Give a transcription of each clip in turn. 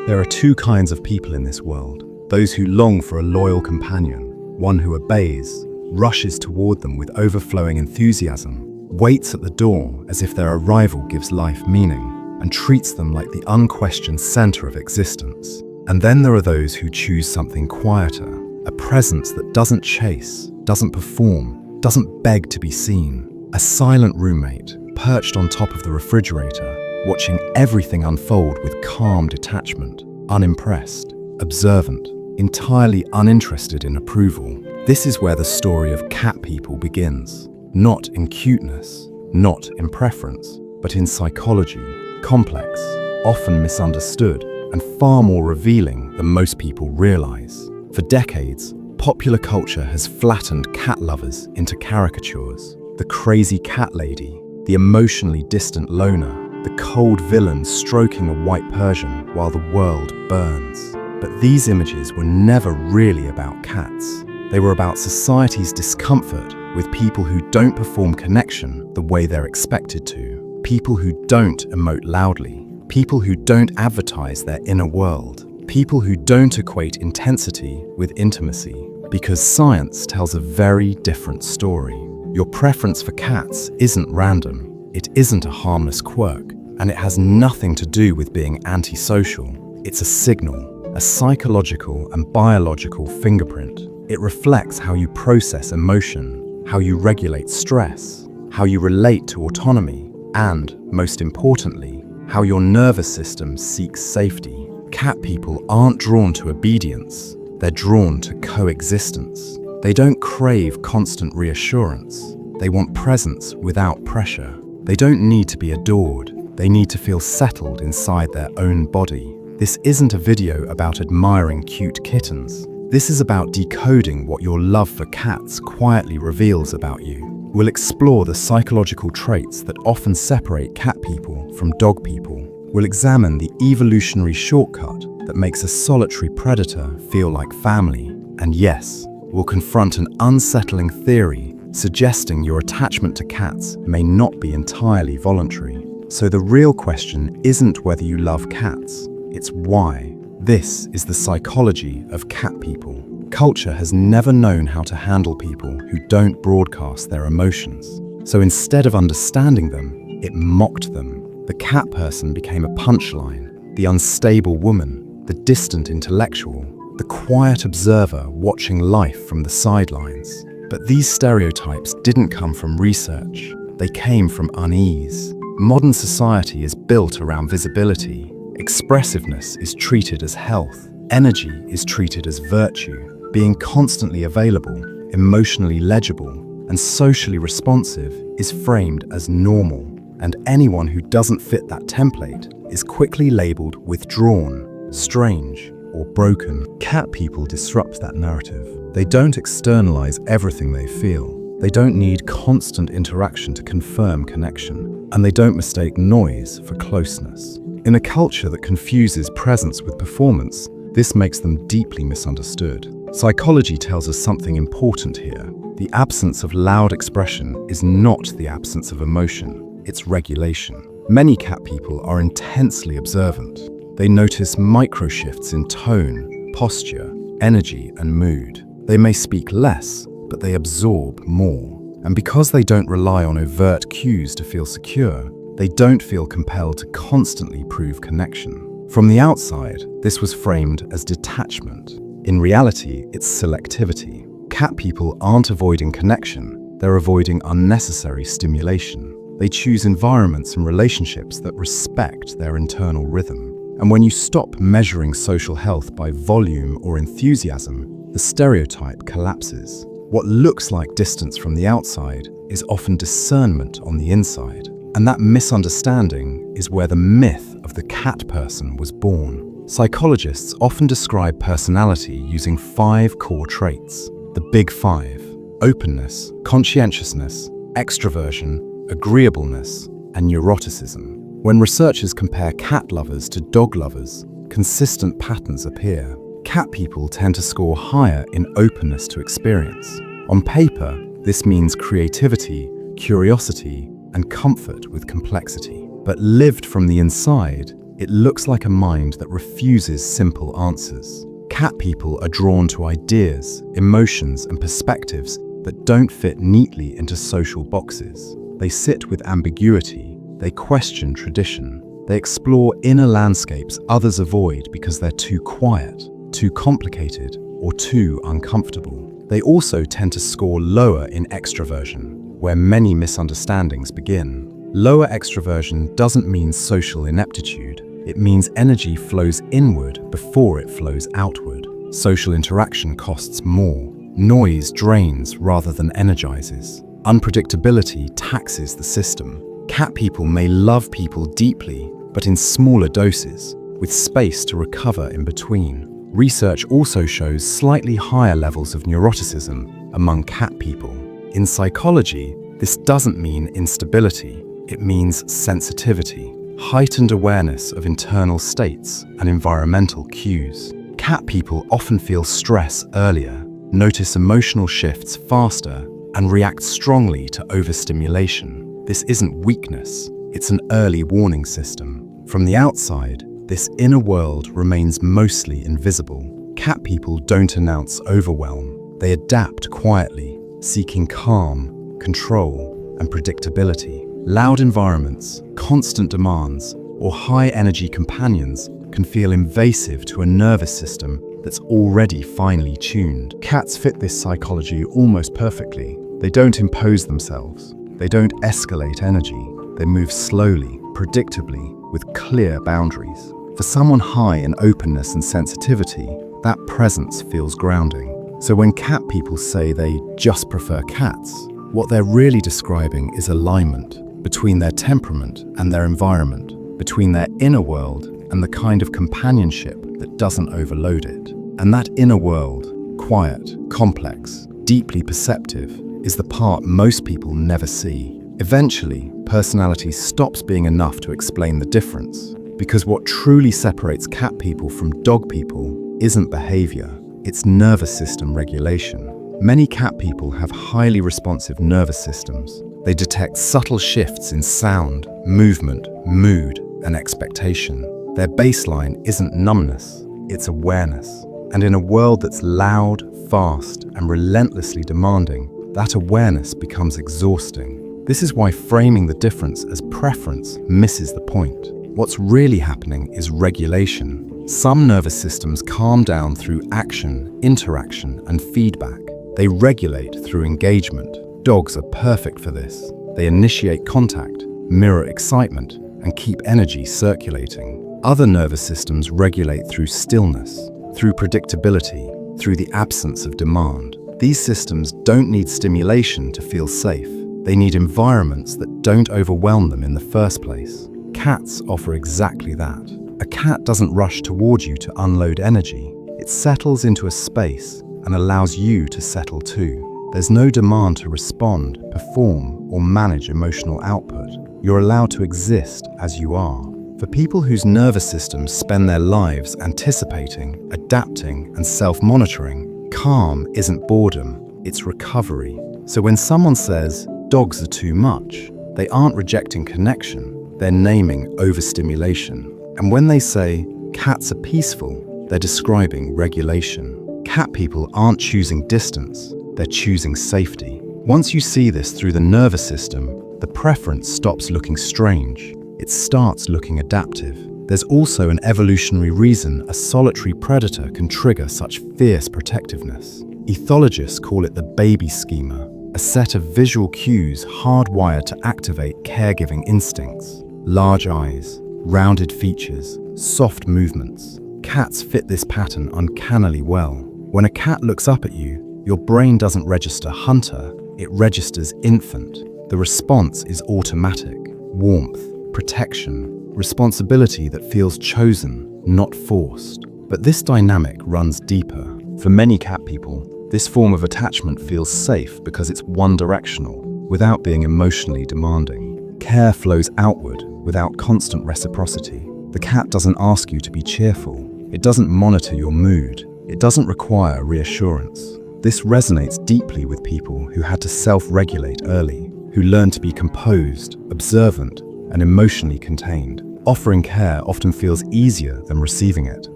There are two kinds of people in this world. Those who long for a loyal companion, one who obeys, rushes toward them with overflowing enthusiasm, waits at the door as if their arrival gives life meaning, and treats them like the unquestioned center of existence. And then there are those who choose something quieter, a presence that doesn't chase, doesn't perform, doesn't beg to be seen. A silent roommate, perched on top of the refrigerator, watching everything unfold with calm detachment, unimpressed, observant, entirely uninterested in approval. This is where the story of cat people begins. Not in cuteness, not in preference, but in psychology, complex, often misunderstood, and far more revealing than most people realize. For decades, popular culture has flattened cat lovers into caricatures. The crazy cat lady, the emotionally distant loner, the cold villain stroking a white Persian while the world burns. But these images were never really about cats. They were about society's discomfort with people who don't perform connection the way they're expected to, people who don't emote loudly, people who don't advertise their inner world, people who don't equate intensity with intimacy, because science tells a very different story. Your preference for cats isn't random. It isn't a harmless quirk, and it has nothing to do with being antisocial. It's a signal, a psychological and biological fingerprint. It reflects how you process emotion, how you regulate stress, how you relate to autonomy, and, most importantly, how your nervous system seeks safety. Cat people aren't drawn to obedience, they're drawn to coexistence. They don't crave constant reassurance. They want presence without pressure. They don't need to be adored. They need to feel settled inside their own body. This isn't a video about admiring cute kittens. This is about decoding what your love for cats quietly reveals about you. We'll explore the psychological traits that often separate cat people from dog people. We'll examine the evolutionary shortcut that makes a solitary predator feel like family. And yes, we'll confront an unsettling theory suggesting your attachment to cats may not be entirely voluntary. So the real question isn't whether you love cats, it's why. This is the psychology of cat people. Culture has never known how to handle people who don't broadcast their emotions. So instead of understanding them, it mocked them. The cat person became a punchline, the unstable woman, the distant intellectual, the quiet observer watching life from the sidelines. But these stereotypes didn't come from research. They came from unease. Modern society is built around visibility. Expressiveness is treated as health. Energy is treated as virtue. Being constantly available, emotionally legible, and socially responsive is framed as normal. And anyone who doesn't fit that template is quickly labeled withdrawn, strange, or broken. Cat people disrupt that narrative. They don't externalize everything they feel. They don't need constant interaction to confirm connection. And they don't mistake noise for closeness. In a culture that confuses presence with performance, this makes them deeply misunderstood. Psychology tells us something important here. The absence of loud expression is not the absence of emotion, it's regulation. Many cat people are intensely observant. They notice micro-shifts in tone, posture, energy, and mood. They may speak less, but they absorb more. And because they don't rely on overt cues to feel secure, they don't feel compelled to constantly prove connection. From the outside, this was framed as detachment. In reality, it's selectivity. Cat people aren't avoiding connection, they're avoiding unnecessary stimulation. They choose environments and relationships that respect their internal rhythm. And when you stop measuring social health by volume or enthusiasm, the stereotype collapses. What looks like distance from the outside is often discernment on the inside. And that misunderstanding is where the myth of the cat person was born. Psychologists often describe personality using 5 core traits. The big 5: openness, conscientiousness, extroversion, agreeableness, and neuroticism. When researchers compare cat lovers to dog lovers, consistent patterns appear. Cat people tend to score higher in openness to experience. On paper, this means creativity, curiosity, and comfort with complexity. But lived from the inside, It looks like a mind that refuses simple answers. Cat people are drawn to ideas, emotions, and perspectives that don't fit neatly into social boxes. They sit with ambiguity, they question tradition, they explore inner landscapes others avoid because they're too quiet, too complicated, or too uncomfortable. They also tend to score lower in extroversion, where many misunderstandings begin. Lower extroversion doesn't mean social ineptitude. It means energy flows inward before it flows outward. Social interaction costs more. Noise drains rather than energizes. Unpredictability taxes the system. Cat people may love people deeply, but in smaller doses, with space to recover in between. Research also shows slightly higher levels of neuroticism among cat people. In psychology, this doesn't mean instability. It means sensitivity, heightened awareness of internal states and environmental cues. Cat people often feel stress earlier, notice emotional shifts faster, and react strongly to overstimulation. This isn't weakness, it's an early warning system. From the outside, this inner world remains mostly invisible. Cat people don't announce overwhelm. They adapt quietly, seeking calm, control, and predictability. Loud environments, constant demands, or high-energy companions can feel invasive to a nervous system that's already finely tuned. Cats fit this psychology almost perfectly. They don't impose themselves. They don't escalate energy. They move slowly, predictably, with clear boundaries. For someone high in openness and sensitivity, that presence feels grounding. So when cat people say they just prefer cats, what they're really describing is alignment between their temperament and their environment, between their inner world and the kind of companionship that doesn't overload it. And that inner world, quiet, complex, deeply perceptive, is the part most people never see. Eventually, personality stops being enough to explain the difference, because what truly separates cat people from dog people isn't behavior, it's nervous system regulation. Many cat people have highly responsive nervous systems. They detect subtle shifts in sound, movement, mood, and expectation. Their baseline isn't numbness, it's awareness. And in a world that's loud, fast, and relentlessly demanding, that awareness becomes exhausting. This is why framing the difference as preference misses the point. What's really happening is regulation. Some nervous systems calm down through action, interaction, and feedback. They regulate through engagement. Dogs are perfect for this. They initiate contact, mirror excitement, and keep energy circulating. Other nervous systems regulate through stillness, through predictability, through the absence of demand. These systems don't need stimulation to feel safe. They need environments that don't overwhelm them in the first place. Cats offer exactly that. A cat doesn't rush toward you to unload energy. It settles into a space and allows you to settle too. There's no demand to respond, perform, or manage emotional output. You're allowed to exist as you are. For people whose nervous systems spend their lives anticipating, adapting, and self-monitoring, calm isn't boredom, it's recovery. So when someone says, dogs are too much, they aren't rejecting connection, they're naming overstimulation. And when they say, cats are peaceful, they're describing regulation. Cat people aren't choosing distance, they're choosing safety. Once you see this through the nervous system, the preference stops looking strange. It starts looking adaptive. There's also an evolutionary reason a solitary predator can trigger such fierce protectiveness. Ethologists call it the baby schema, a set of visual cues hardwired to activate caregiving instincts. Large eyes, rounded features, soft movements. Cats fit this pattern uncannily well. When a cat looks up at you, your brain doesn't register hunter, it registers infant. The response is automatic. Warmth, protection, responsibility that feels chosen, not forced. But this dynamic runs deeper. For many cat people, this form of attachment feels safe because it's one-directional, without being emotionally demanding. Care flows outward without constant reciprocity. The cat doesn't ask you to be cheerful. It doesn't monitor your mood. It doesn't require reassurance. This resonates deeply with people who had to self-regulate early, who learned to be composed, observant, and emotionally contained. Offering care often feels easier than receiving it.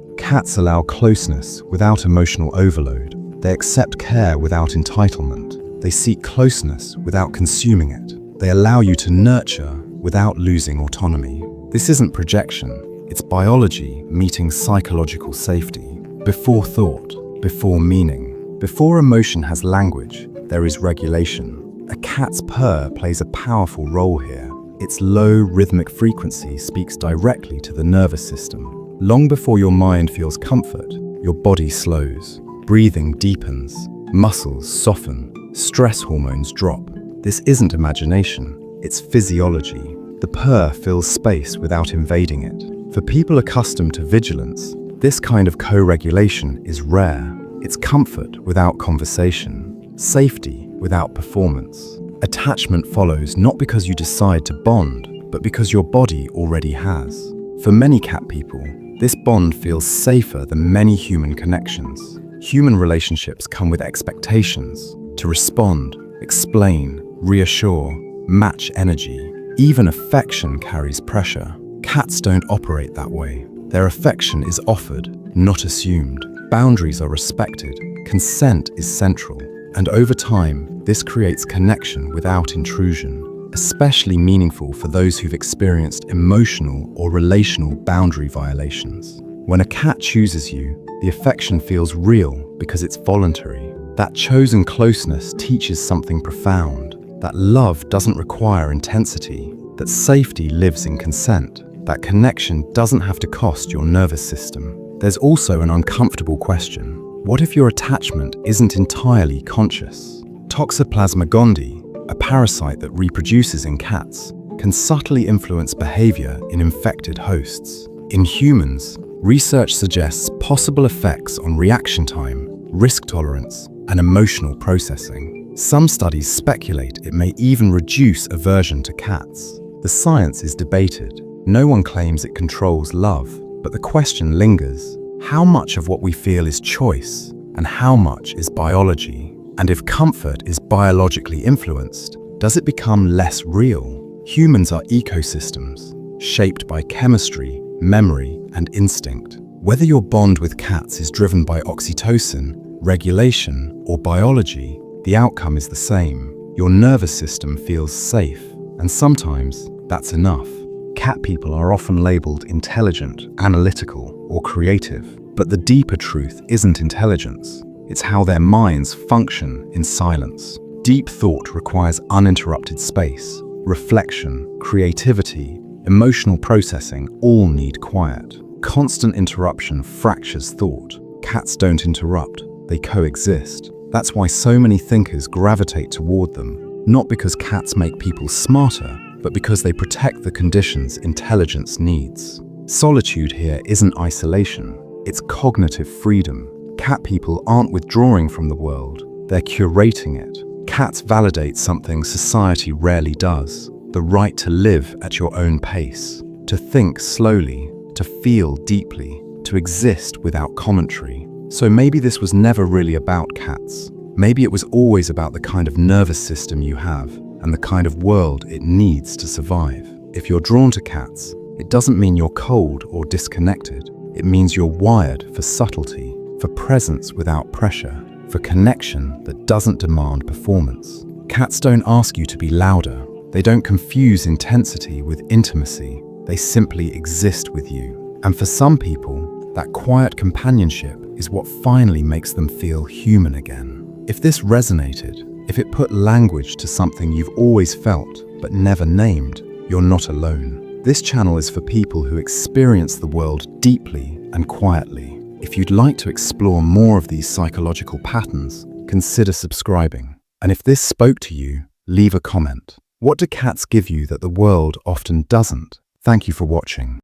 Cats allow closeness without emotional overload. They accept care without entitlement. They seek closeness without consuming it. They allow you to nurture without losing autonomy. This isn't projection, it's biology meeting psychological safety. Before thought, before meaning, before emotion has language, there is regulation. A cat's purr plays a powerful role here. Its low rhythmic frequency speaks directly to the nervous system. Long before your mind feels comfort, your body slows. Breathing deepens, muscles soften, stress hormones drop. This isn't imagination, it's physiology. The purr fills space without invading it. For people accustomed to vigilance, this kind of co-regulation is rare. It's comfort without conversation, safety without performance. Attachment follows not because you decide to bond, but because your body already has. For many cat people, this bond feels safer than many human connections. Human relationships come with expectations to respond, explain, reassure, match energy. Even affection carries pressure. Cats don't operate that way. Their affection is offered, not assumed. Boundaries are respected. Consent is central. And over time, this creates connection without intrusion, especially meaningful for those who've experienced emotional or relational boundary violations. When a cat chooses you, the affection feels real because it's voluntary. That chosen closeness teaches something profound, that love doesn't require intensity, that safety lives in consent, that connection doesn't have to cost your nervous system. There's also an uncomfortable question. What if your attachment isn't entirely conscious? Toxoplasma gondii, a parasite that reproduces in cats, can subtly influence behavior in infected hosts. In humans, research suggests possible effects on reaction time, risk tolerance, and emotional processing. Some studies speculate it may even reduce aversion to cats. The science is debated. No one claims it controls love, but the question lingers. How much of what we feel is choice, and how much is biology? And if comfort is biologically influenced, does it become less real? Humans are ecosystems, shaped by chemistry, memory, and instinct. Whether your bond with cats is driven by oxytocin, regulation, or biology, the outcome is the same. Your nervous system feels safe, and sometimes that's enough. Cat people are often labeled intelligent, analytical, or creative, but the deeper truth isn't intelligence. It's how their minds function in silence. Deep thought requires uninterrupted space. Reflection, creativity, emotional processing all need quiet. Constant interruption fractures thought. Cats don't interrupt, they coexist. That's why so many thinkers gravitate toward them, not because cats make people smarter, but because they protect the conditions intelligence needs. Solitude here isn't isolation, it's cognitive freedom. Cat people aren't withdrawing from the world, they're curating it. Cats validate something society rarely does, the right to live at your own pace, to think slowly, to feel deeply, to exist without commentary. So maybe this was never really about cats. Maybe it was always about the kind of nervous system you have and the kind of world it needs to survive. If you're drawn to cats, it doesn't mean you're cold or disconnected. It means you're wired for subtlety, for presence without pressure, for connection that doesn't demand performance. Cats don't ask you to be louder. They don't confuse intensity with intimacy. They simply exist with you. And for some people, that quiet companionship is what finally makes them feel human again. If this resonated, if it put language to something you've always felt but never named, you're not alone. This channel is for people who experience the world deeply and quietly. If you'd like to explore more of these psychological patterns, consider subscribing. And if this spoke to you, leave a comment. What do cats give you that the world often doesn't? Thank you for watching.